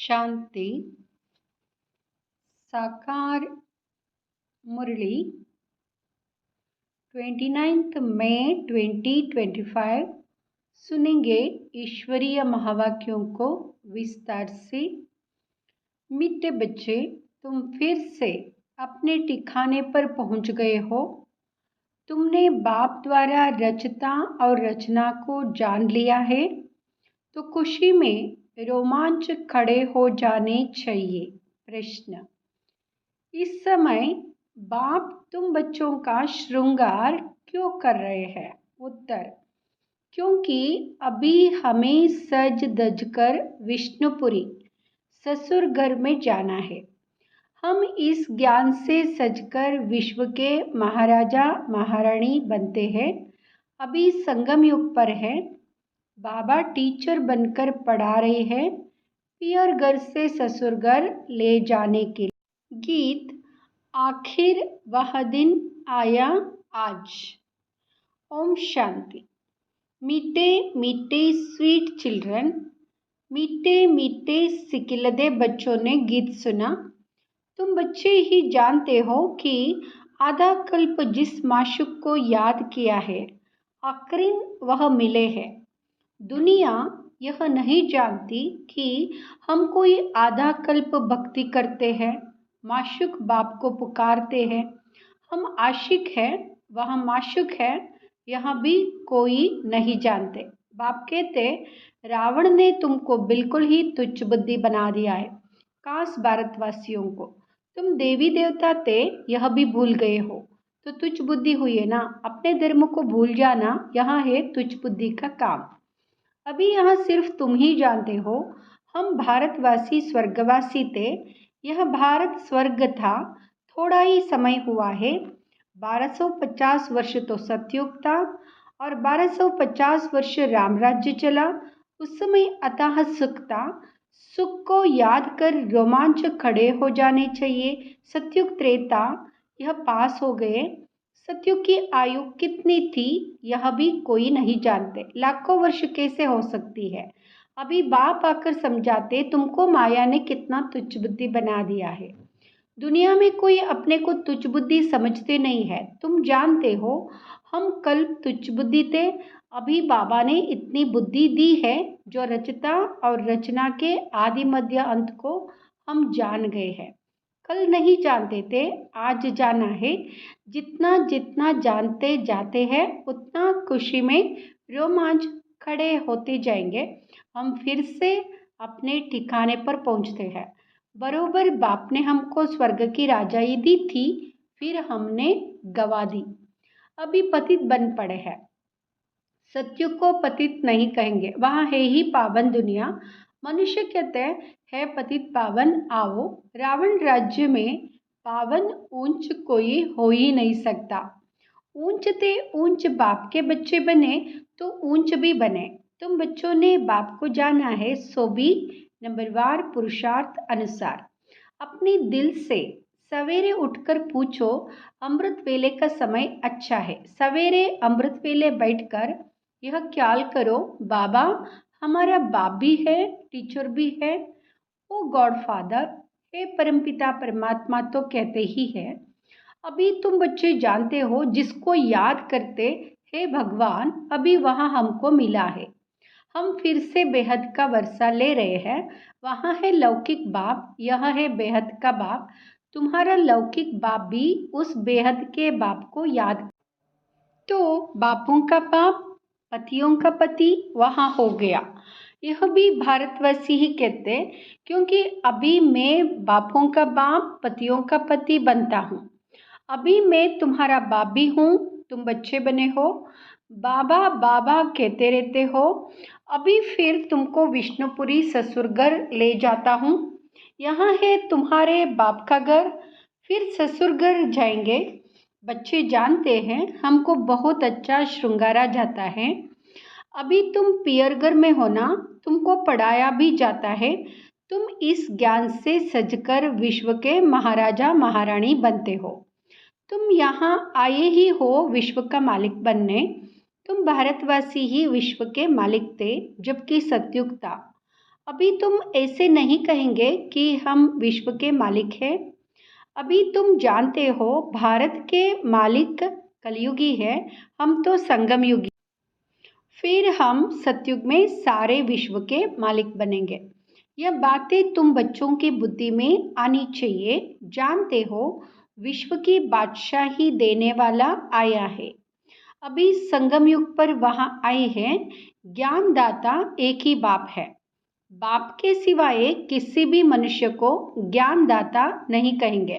शांति साकार मुरली 29 मई 2025 सुनेंगे ईश्वरीय महावाक्यों को विस्तार से। मीठे बच्चे, तुम फिर से अपने ठिकाने पर पहुंच गए हो। तुमने बाप द्वारा रचता और रचना को जान लिया है, तो खुशी में रोमांच खड़े हो जाने चाहिए। प्रश्न: इस समय बाप तुम बच्चों का श्रृंगार क्यों कर रहे हैं? उत्तर: क्योंकि अभी हमें सज धज कर विष्णुपुरी ससुर घर में जाना है। हम इस ज्ञान से सजकर विश्व के महाराजा महारानी बनते हैं। अभी संगम युग पर है। बाबा टीचर बनकर पढ़ा रहे हैं, पियर घर से ससुर घर ले जाने के लिए। गीत: आखिर वह दिन आया आज। ओम शांति। मीठे मीठे स्वीट चिल्ड्रन, मीठे मीठे सिकिलदे बच्चों ने गीत सुना। तुम बच्चे ही जानते हो कि आधा कल्प जिस माशूक को याद किया है, आखिरीन वह मिले हैं। दुनिया यह नहीं जानती कि हम कोई आधा कल्प भक्ति करते हैं, माशूक बाप को पुकारते हैं। हम आशिक हैं, वह माशूक है, यह भी कोई नहीं जानते। बाप कहते, रावण ने तुमको बिल्कुल ही तुच्छ बुद्धि बना दिया है। काश भारतवासियों को तुम देवी देवता थे, यह भी भूल गए हो तो तुच्छ बुद्धि हुई है ना। अपने धर्म को भूल जाना, यहाँ है तुच्छ बुद्धि का काम। अभी यहाँ सिर्फ तुम ही जानते हो, हम भारतवासी स्वर्गवासी थे। यह भारत स्वर्ग था, थोड़ा ही समय हुआ है। 1250 वर्ष तो सतयुग था और 1250 वर्ष राम राज्य चला। उस समय अथाह सुख था। सुख को याद कर रोमांच खड़े हो जाने चाहिए। सतयुग त्रेता यह पास हो गए। सतयुग की आयु कितनी थी, यह भी कोई नहीं जानते। लाखों वर्ष कैसे हो सकती है? अभी बाप आकर समझाते, तुमको माया ने कितना तुच्छ बुद्धि बना दिया है। दुनिया में कोई अपने को तुच्छ बुद्धि समझते नहीं है। तुम जानते हो, हम कल तुच्छ बुद्धि थे। अभी बाबा ने इतनी बुद्धि दी है, जो रचता और रचना के आदि मध्य अंत को हम जान गए हैं। कल नहीं जानते थे, आज जाना है। जितना जितना जानते जाते हैं, उतना खुशी में रोमांच खड़े होते जाएंगे। हम फिर से अपने ठिकाने पर पहुंचते हैं। बरोबर बाप ने हमको स्वर्ग की राजाई दी थी, फिर हमने गवा दी। अभी पतित बन पड़े हैं। सत्युग को पतित नहीं कहेंगे, वहाँ है ही पावन दुनिया। मनुष्य कहते है पतित पावन आओ। रावण राज्य में पावन ऊंच कोई हो ही नहीं सकता। ऊंच ते ऊंच बाप के बच्चे बने तो ऊंच भी बने। तुम बच्चों ने बाप को जाना है, सो भी नंबरवार पुरुषार्थ अनुसार अपने दिल से सवेरे उठकर पूछो, अमृत वेले का समय अच्छा है। सवेरे अमृत वेले बैठकर यह ख्याल करो, बाबा हमारा बाप भी है, टीचर भी है, ओ गॉड फादर हे परमपिता परमात्मा तो कहते ही है। अभी तुम बच्चे जानते हो, जिसको याद करते हे भगवान, अभी वहाँ हमको मिला है। हम फिर से बेहद का वर्षा ले रहे हैं। वहाँ है लौकिक बाप, यह है बेहद का बाप। तुम्हारा लौकिक बाप भी उस बेहद के बाप को याद, तो बापों का बाप पतियों का पति वहाँ हो गया। यह भी भारतवासी ही कहते, क्योंकि अभी मैं बापों का बाप पतियों का पति बनता हूँ। अभी मैं तुम्हारा बाप भी हूँ, तुम बच्चे बने हो, बाबा बाबा कहते रहते हो। अभी फिर तुमको विष्णुपुरी ससुर घर ले जाता हूँ। यहाँ है तुम्हारे बाप का घर, फिर ससुर घर जाएंगे। बच्चे जानते हैं, हमको बहुत अच्छा श्रृंगारा जाता है। अभी तुम पियर घर में हो ना, तुमको पढ़ाया भी जाता है। तुम इस ज्ञान से सजकर विश्व के महाराजा महारानी बनते हो। तुम यहाँ आए ही हो विश्व का मालिक बनने। तुम भारतवासी ही विश्व के मालिक थे, जबकि सतयुग था। अभी तुम ऐसे नहीं कहेंगे कि हम विश्व के मालिक हैं। अभी तुम जानते हो भारत के मालिक कलयुगी है, हम तो संगम युगी। फिर हम सतयुग में सारे विश्व के मालिक बनेंगे। यह बातें तुम बच्चों की बुद्धि में आनी चाहिए। जानते हो विश्व की बादशाही देने वाला आया है। अभी संगम युग पर वहां आए हैं। ज्ञानदाता एक ही बाप है। बाप के सिवाय किसी भी मनुष्य को ज्ञानदाता नहीं कहेंगे,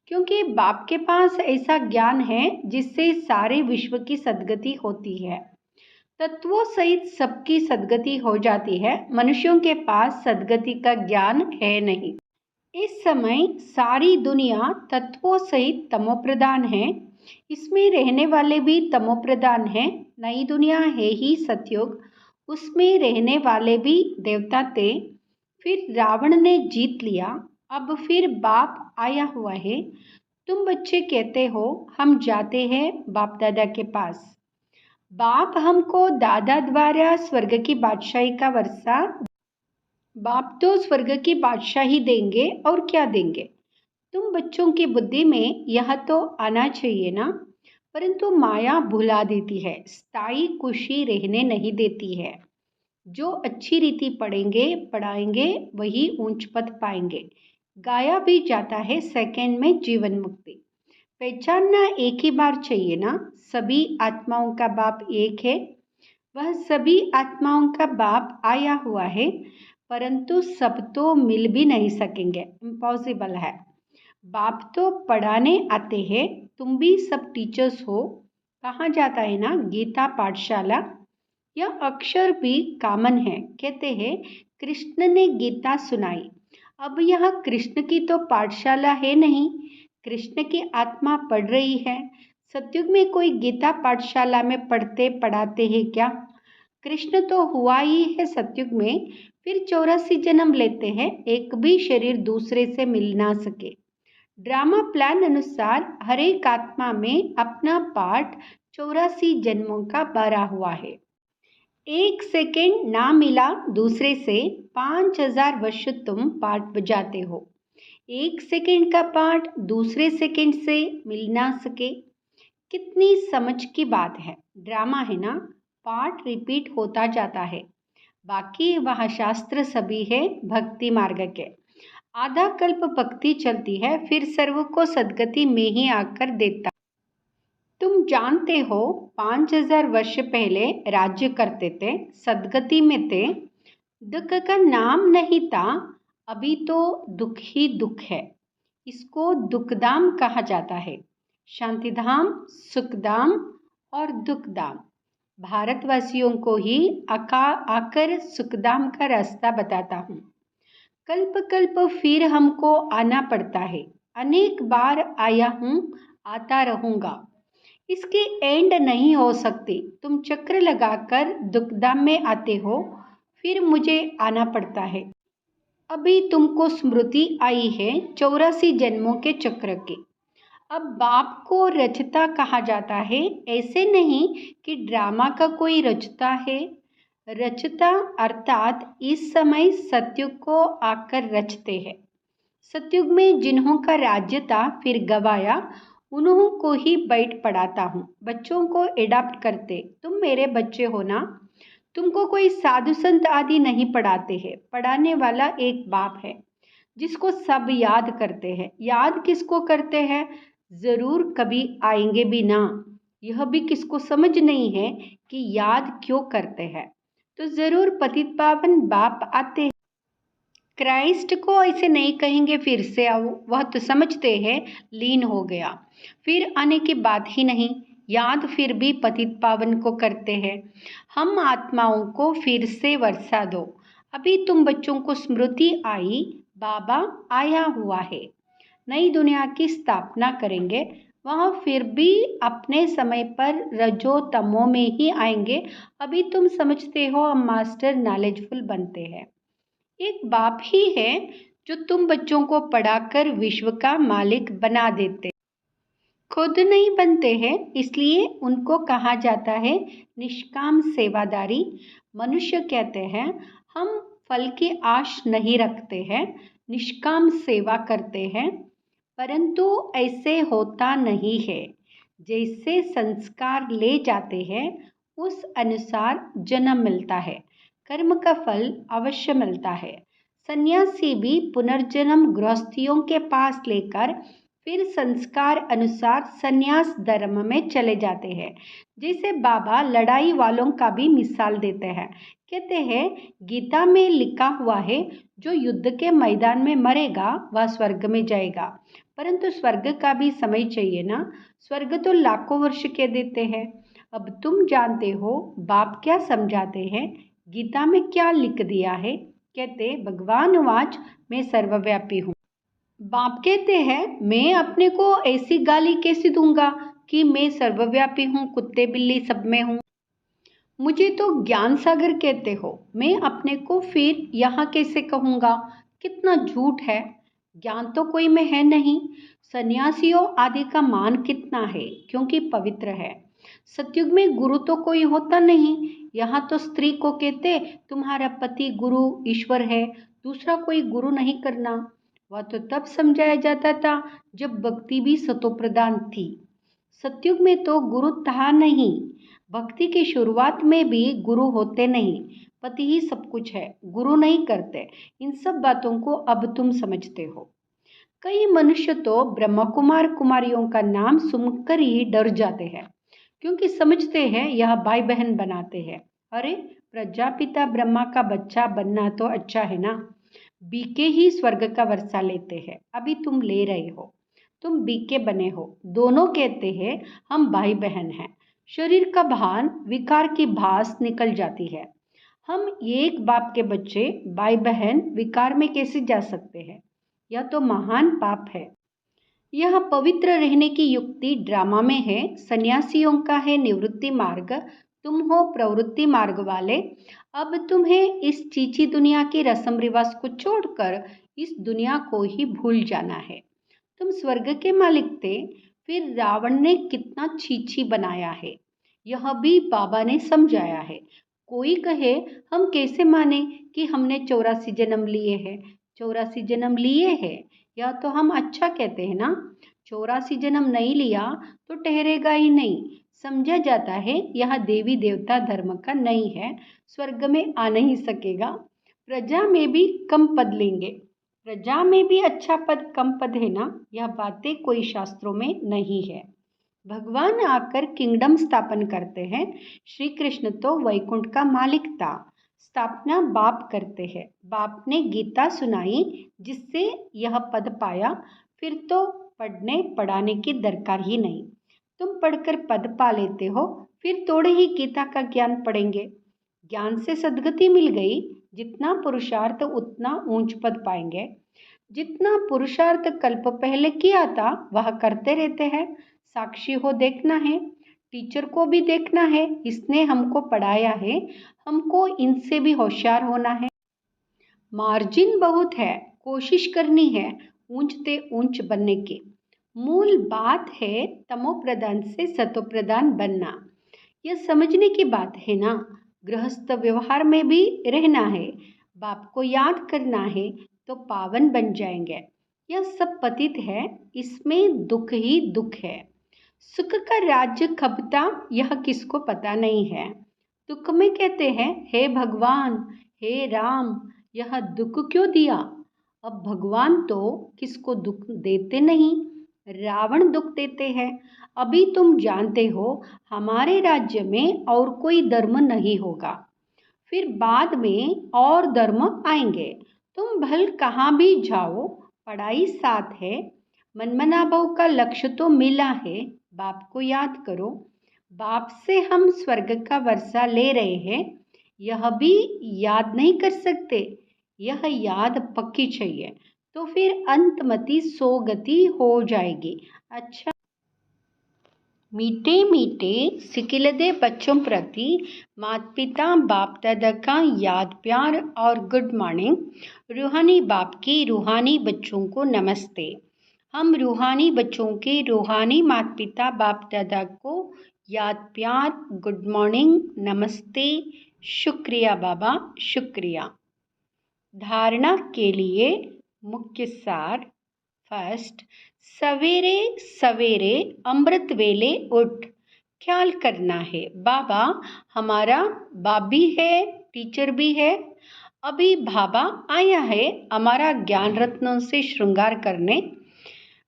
क्योंकि बाप के पास ऐसा ज्ञान है जिससे सारे विश्व की सद्गति होती है। तत्वों सहित सबकी सद्गति हो जाती है। मनुष्यों के पास सद्गति का ज्ञान है नहीं। इस समय सारी दुनिया तत्वों सहित तमोप्रधान है। इसमें रहने वाले भी तमोप्रधान हैं। नई दुनिया है ही सतयुग, उसमें रहने वाले भी देवता थे। फिर रावण ने जीत लिया। अब फिर बाप आया हुआ है। तुम बच्चे कहते हो हम जाते हैं बाप दादा के पास। बाप हमको दादा द्वारा स्वर्ग की बादशाही का वर्षा, बाप तो स्वर्ग की बादशाही देंगे और क्या देंगे। तुम बच्चों की बुद्धि में यह तो आना चाहिए ना। परंतु माया भुला देती है, स्थायी खुशी रहने नहीं देती है। जो अच्छी रीति पढ़ेंगे पढ़ाएंगे वही ऊंच पद पाएंगे। गाया भी जाता है सेकंड में जीवन मुक्ति। पहचानना एक ही बार चाहिए ना। सभी आत्माओं का बाप एक है। वह सभी आत्माओं का बाप आया हुआ है, परंतु सब तो मिल भी नहीं सकेंगे, इम्पॉसिबल है। बाप तो पढ़ाने आते हैं। तुम भी सब टीचर्स हो। कहा जाता है ना गीता पाठशाला। यह अक्षर भी कामन है। कहते हैं कृष्ण ने गीता सुनाई। अब यह कृष्ण की तो पाठशाला है नहीं, कृष्ण की आत्मा पढ़ रही है। सतयुग में कोई गीता पाठशाला में पढ़ते पढ़ाते हैं क्या? कृष्ण तो हुआ ही है सतयुग में। फिर 84 जन्म लेते हैं, एक भी शरीर दूसरे से मिल ना सके। ड्रामा प्लान अनुसार हर एक आत्मा में अपना पार्ट 84 जन्मों का भरा हुआ है। एक सेकेंड ना मिला दूसरे से, 5000 वर्ष तुम पार्ट बजाते हो। एक सेकेंड का पार्ट दूसरे सेकेंड से मिल ना सके। कितनी समझ की बात है। ड्रामा है ना, पार्ट रिपीट होता जाता है। बाकी वह शास्त्र सभी है भक्ति मार्ग के। आधा कल्प भक्ति चलती है, फिर सर्व को सद्गति में ही आकर देता। तुम जानते हो 5000 वर्ष पहले राज्य करते थे, सद्गति में थे। दुख का नाम नहीं था। अभी तो दुख ही दुख है। इसको दुखधाम कहा जाता है। शांतिधाम, सुखधाम और दुखधाम। भारतवासियों को ही आकर सुखधाम का रास्ता बताता हूँ। कल्प कल्प फिर हमको आना पड़ता है। अनेक बार आया हूँ, आता रहूँगा। इसकी एंड नहीं हो सकती। तुम चक्र लगाकर दुखधाम में आते हो, फिर मुझे आना पड़ता है। अभी तुमको स्मृति आई है 84 जन्मों के चक्र की। अब बाप को रचता कहा जाता है। ऐसे नहीं कि ड्रामा का कोई रचता है। रचता अर्थात इस समय सतयुग को आकर रचते हैं। सतयुग में जिन्हों का राज्य था फिर गवाया, उन्हों को ही बैठ पढ़ाता हूँ। बच्चों को एडाप्ट करते। तुम मेरे बच्चे हो ना। तुमको कोई साधु संत आदि नहीं पढ़ाते हैं। पढ़ाने वाला एक बाप है जिसको सब याद करते हैं। याद किसको करते हैं? जरूर कभी आएंगे भी ना। यह भी किसको समझ नहीं है कि याद क्यों करते हैं। तो जरूर पतित पावन बाप आते हैं। क्राइस्ट को ऐसे नहीं कहेंगे फिर से आओ, वह तो समझते हैं लीन हो गया, फिर आने की बात ही नहीं। याद फिर भी पतित पावन को करते हैं। हम आत्माओं को फिर से वर्षा दो। अभी तुम बच्चों को स्मृति आई, बाबा आया हुआ है। नई दुनिया की स्थापना करेंगे। वह फिर भी अपने समय पर रजो तमो में ही आएंगे। अभी तुम समझते हो हम मास्टर नॉलेजफुल बनते हैं। एक बाप ही है जो तुम बच्चों को पढ़ाकर विश्व का मालिक बना देते। खुद नहीं बनते हैं, इसलिए उनको कहा जाता है निष्काम सेवादारी। मनुष्य कहते हैं हम फल की आश नहीं रखते हैं, निष्काम सेवा करते हैं, परंतु ऐसे होता नहीं है। जैसे संस्कार ले जाते हैं उस अनुसार जन्म मिलता है, कर्म का फल अवश्य मिलता है। सन्यासी भी पुनर्जन्म गृहस्थियों के पास लेकर फिर संस्कार अनुसार सन्यास धर्म में चले जाते हैं। जैसे बाबा लड़ाई वालों का भी मिसाल देते हैं। कहते हैं गीता में लिखा हुआ है, जो युद्ध के मैदान में मरेगा वह स्वर्ग में जाएगा, परंतु स्वर्ग का भी समय चाहिए ना। स्वर्ग तो लाखों वर्ष के देते हैं। अब तुम जानते हो बाप क्या समझाते हैं, गीता में क्या लिख दिया है। कहते भगवान वाच मैं सर्वव्यापी हूँ। बाप कहते हैं मैं अपने को ऐसी गाली कैसे दूंगा कि मैं सर्वव्यापी हूँ, कुत्ते बिल्ली सब में हूँ। मुझे तो ज्ञान सागर कहते हो, मैं अपने को फिर यहाँ कैसे कहूँगा, कितना झूठ है। ज्ञान तो कोई में है नहीं। सन्यासियों आदि का मान कितना है, क्योंकि पवित्र है। सतयुग में गुरु तो कोई होता नहीं। यहाँ तो स्त्री को कहते तुम्हारा पति गुरु ईश्वर है, दूसरा कोई गुरु नहीं करना। वह तो तब समझाया जाता था जब भक्ति भी सतोप्रधान थी। सतयुग में तो गुरु था नहीं। भक्ति की शुरुआत में भी गुरु होते नहीं, पति ही सब कुछ है, गुरु नहीं करते। इन सब बातों को अब तुम समझते हो। कई मनुष्य तो ब्रह्म कुमार कुमारियों का नाम सुनकर ही डर जाते हैं, क्योंकि समझते हैं यह भाई बहन बनाते हैं। अरे प्रजापिता ब्रह्मा का बच्चा बनना तो अच्छा है ना। बीके ही स्वर्ग का वर्षा लेते हैं, अभी तुम ले रहे हो, तुम बीके बने हो। दोनों कहते हैं हम भाई बहन हैं। शरीर का भान विकार की भास निकल जाती है। हम एक बाप के बच्चे भाई बहन विकार में कैसे जा सकते हैं। यह तो महान पाप है। यह पवित्र रहने की युक्ति ड्रामा में है। सन्यासियों का है निवृत्ति मार्ग, तुम हो प्रवृत्ति मार्ग वाले। अब तुम्हें इस चीची दुनिया की रस्म रिवाज को छोड़कर इस दुनिया को ही भूल जाना है। तुम स्वर्ग के मालिक थे, फिर रावण ने कितना छीछी बनाया है, यह भी बाबा ने समझाया है। कोई कहे हम कैसे माने कि हमने 84 जन्म लिए हैं। 84 जन्म लिए हैं, यह तो हम अच्छा कहते हैं ना। 84 जन्म नहीं लिया तो ठहरेगा ही नहीं। समझा जाता है यह देवी देवता धर्म का नहीं है, स्वर्ग में आ नहीं सकेगा। प्रजा में भी कम पद लेंगे। प्रजा में भी अच्छा पद कम पद है ना, यह बातें कोई शास्त्रों में नहीं है। भगवान आकर किंगडम स्थापन करते हैं। श्री कृष्ण तो वैकुंठ का मालिक था, स्थापना बाप करते हैं। बाप ने गीता सुनाई जिससे यह पद पाया, फिर तो पढ़ने पढ़ाने की दरकार ही नहीं। तुम पढ़कर पद पा लेते हो, फिर थोड़े ही गीता का ज्ञान पढ़ेंगे। ज्ञान से सद्गति मिल गई, जितना पुरुषार्थ उतना ऊंच पद पाएंगे। जितना पुरुषार्थ कल्प पहले किया था वह करते रहते हैं। साक्षी हो देखना है, टीचर को भी देखना है, इसने हमको पढ़ाया है, हमको इनसे भी होशियार होना है। मार्जिन बहुत है, कोशिश करनी है ऊंचते ऊंच बनने की। मूल बात है तमो प्रधान से सतो प्रधान बनना। यह समझने की बात है ना। गृहस्थ व्यवहार में भी रहना है, बाप को याद करना है तो पावन बन जाएंगे। यह सब पतित है, इसमें दुख ही दुख है। सुख का राज्य खपता यह किसको पता नहीं है। दुख में कहते हैं हे भगवान, हे राम, यह दुख क्यों दिया। अब भगवान तो किसको दुख देते नहीं, रावण दुख देते हैं। अभी तुम जानते हो हमारे राज्य में और कोई धर्म नहीं होगा, फिर बाद में और धर्म आएंगे। तुम भल कहाँ भी जाओ, पढ़ाई साथ है। मनमनाभव का लक्ष्य तो मिला है, बाप को याद करो। बाप से हम स्वर्ग का वर्षा ले रहे हैं, यह भी याद नहीं कर सकते। यह याद पक्की चाहिए, तो फिर अंतमति सोगति हो जाएगी। अच्छा, मीठे मीठे सिकिलदे बच्चों प्रति माता पिता बाप दादा का याद प्यार और गुड मॉर्निंग। रूहानी बाप की रूहानी बच्चों को नमस्ते। हम रूहानी बच्चों के रूहानी माता पिता बाप दादा को याद प्यार, गुड मॉर्निंग, नमस्ते, शुक्रिया बाबा, शुक्रिया। धारणा के लिए मुख्य सार। फर्स्ट, सवेरे सवेरे अमृत वेले उठ ख्याल करना है। बाबा हमारा बाप भी है, टीचर भी है। अभी बाबा आया है हमारा ज्ञान रत्नों से श्रृंगार करने।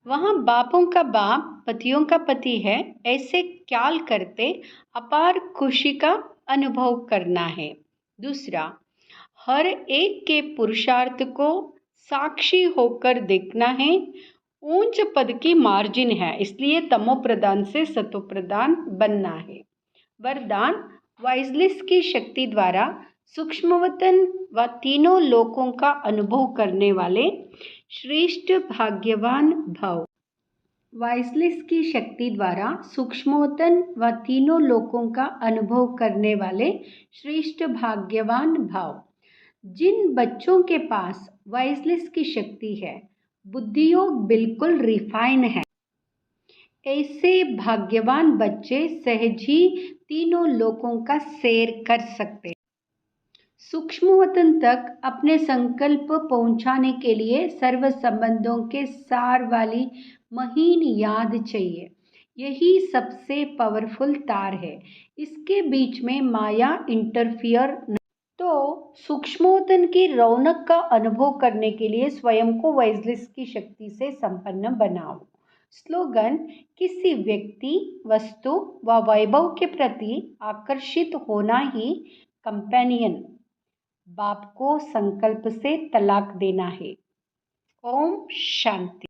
वहाँ बापों का बाप पतियों का पति है। ऐसे ख्याल करते अपार खुशी का अनुभव करना है। दूसरा, हर एक के पुरुषार्थ को साक्षी होकर देखना है। ऊंच पद की मार्जिन है, इसलिए तमो प्रधान से सतो प्रधान बनना है। वरदान, वाइजलिस की शक्ति द्वारा सूक्ष्मवतन व तीनों लोकों का अनुभव करने वाले श्रेष्ठ भाग्यवान भव। वाइजलिस की शक्ति द्वारा सूक्ष्मवतन व तीनों लोकों का अनुभव करने वाले श्रेष्ठ भाग्यवान भाव। जिन बच्चों के पास वाइजलिस की शक्ति है, बुद्धियोग बिल्कुल रिफाइन है, ऐसे भाग्यवान बच्चे सहज ही तीनों लोकों का सैर कर सकते। सूक्ष्मवतन तक अपने संकल्प पहुंचाने के लिए सर्व संबंधों के सार वाली महीन याद चाहिए। यही सबसे पावरफुल तार है। इसके बीच में माया इंटरफियर। तो सूक्ष्मोतन की रौनक का अनुभव करने के लिए स्वयं को वाइजलिस की शक्ति से संपन्न बनाओ। स्लोगन, किसी व्यक्ति, वस्तु व वैभव के प्रति आकर्षित होना ही कंपेनियन। बाप को संकल्प से तलाक देना है। ओम शांति।